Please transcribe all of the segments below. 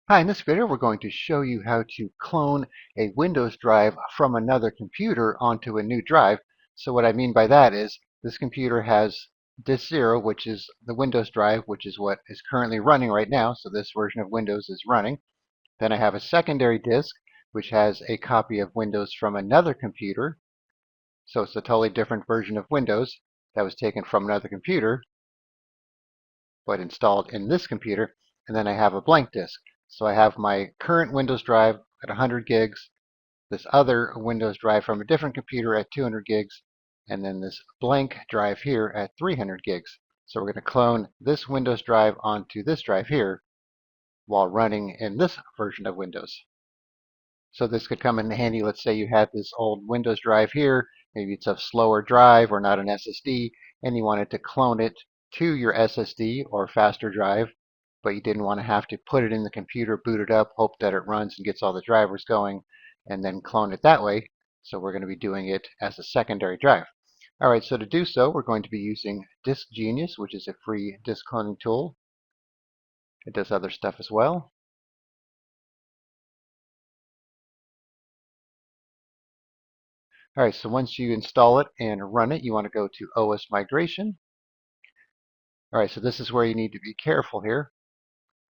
Hi, in this video we're going to show you how to clone a Windows drive from another computer onto a new drive. So what I mean by that is this computer has disk 0, which is the Windows drive, which is what is currently running right now. So this version of Windows is running. Then I have a secondary disk, which has a copy of Windows from another computer. So it's a totally different version of Windows that was taken from another computer, but installed in this computer. And then I have a blank disk. So I have my current Windows drive at 100 gigs, this other Windows drive from a different computer at 200 gigs, and then this blank drive here at 300 gigs. So we're going to clone this Windows drive onto this drive here while running in this version of Windows. So this could come in handy. Let's say you had this old Windows drive here. Maybe it's a slower drive or not an SSD, and you wanted to clone it to your SSD or faster drive, but you didn't want to have to put it in the computer, boot it up, hope that it runs and gets all the drivers going, and then clone it that way. So we're going to be doing it as a secondary drive. All right, so to do so, we're going to be using DiskGenius, which is a free disk cloning tool. It does other stuff as well. All right, so once you install it and run it, you want to go to OS Migration. All right, so this is where you need to be careful here.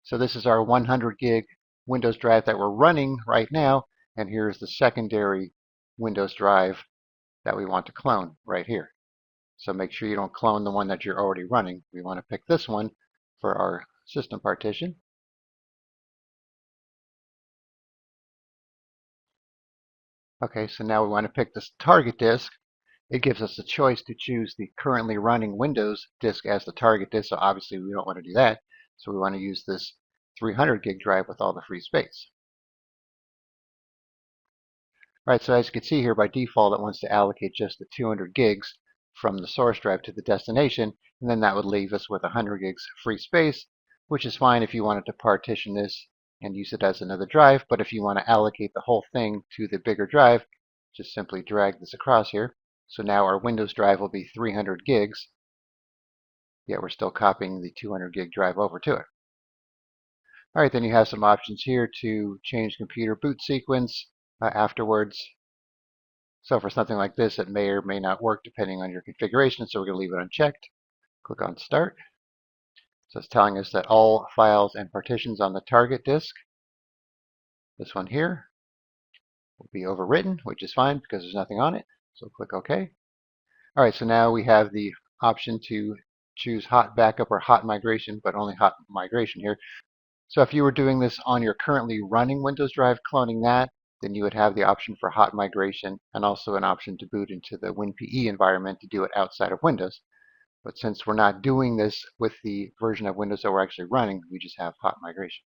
So this is our 100 gig Windows drive that we're running right now, and here's the secondary Windows drive that we want to clone right here. So make sure you don't clone the one that you're already running. We want to pick this one for our system partition. Okay, so now we want to pick this target disk. It gives us a choice to choose the currently running Windows disk as the target disk, so obviously we don't want to do that. So we want to use this 300 gig drive with all the free space. All right, so as you can see here, by default it wants to allocate just the 200 gigs from the source drive to the destination, and then that would leave us with 100 gigs free space, which is fine if you wanted to partition this and use it as another drive. But if you want to allocate the whole thing to the bigger drive, just simply drag this across here. So now our Windows drive will be 300 gigs, yet we're still copying the 200 gig drive over to it. All right, then you have some options here to change computer boot sequence afterwards. So for something like this, it may or may not work depending on your configuration, so we're going to leave it unchecked. Click on Start. So it's telling us that all files and partitions on the target disk, this one here, will be overwritten, which is fine because there's nothing on it. So click OK. All right, so now we have the option to choose hot backup or hot migration, but only hot migration here. So if you were doing this on your currently running Windows drive, cloning that, then you would have the option for hot migration and also an option to boot into the WinPE environment to do it outside of Windows. But since we're not doing this with the version of Windows that we're actually running, we just have hot migration.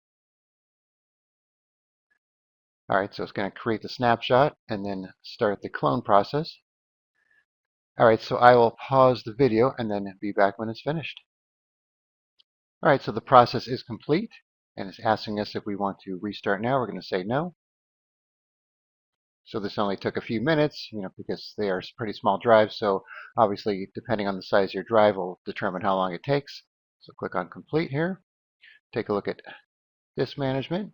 All right, so it's going to create the snapshot and then start the clone process. All right, so I will pause the video and then be back when it's finished. All right, so the process is complete and it's asking us if we want to restart now. We're going to say no. So this only took a few minutes, because they are pretty small drives. So obviously, depending on the size of your drive, will determine how long it takes. So click on Complete here. Take a look at disk management.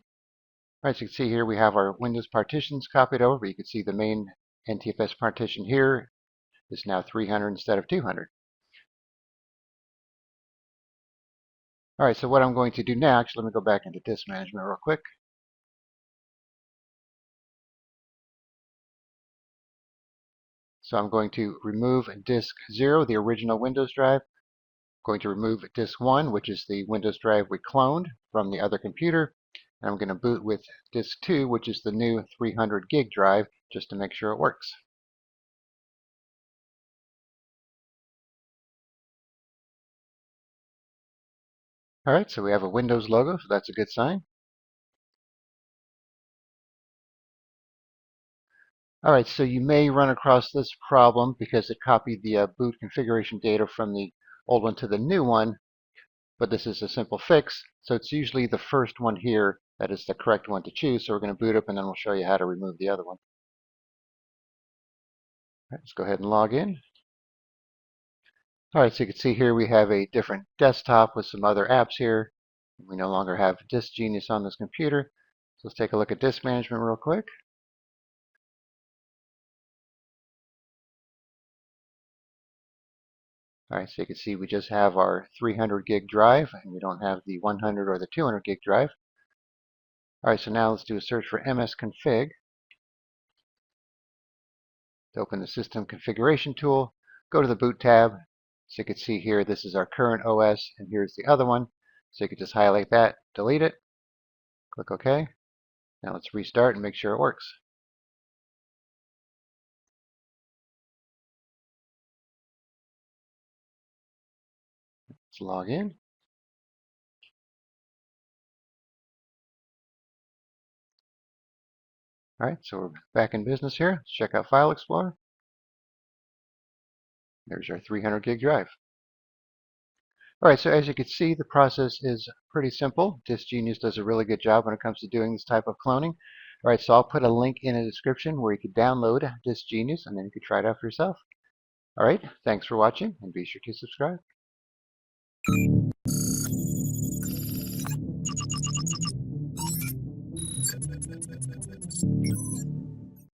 All right, so you can see here we have our Windows partitions copied over, but you can see the main NTFS partition here is now 300 instead of 200. All right, so what I'm going to do now, actually, let me go back into disk management real quick. So I'm going to remove disk 0, the original Windows drive. I'm going to remove disk 1, which is the Windows drive we cloned from the other computer. And I'm going to boot with disk 2, which is the new 300 gig drive, just to make sure it works. All right, so we have a Windows logo, so that's a good sign. All right, so you may run across this problem because it copied the boot configuration data from the old one to the new one, but this is a simple fix. So it's usually the first one here that is the correct one to choose. So we're going to boot up and then we'll show you how to remove the other one. All right, let's go ahead and log in. All right, so you can see here we have a different desktop with some other apps here. We no longer have DiskGenius on this computer. So let's take a look at disk management real quick. All right, so you can see we just have our 300 gig drive, and we don't have the 100 or the 200 gig drive. All right, so now let's do a search for msconfig. To open the system configuration tool, go to the boot tab. So you can see here, this is our current OS, and here's the other one. So you can just highlight that, delete it, click OK. Now let's restart and make sure it works. Let's log in. All right, so we're back in business here. Let's check out File Explorer. There's our 300 gig drive. All right, so as you can see, the process is pretty simple. DiskGenius does a really good job when it comes to doing this type of cloning. All right, so I'll put a link in the description where you can download DiskGenius, and then you can try it out for yourself. All right, thanks for watching, and be sure to subscribe.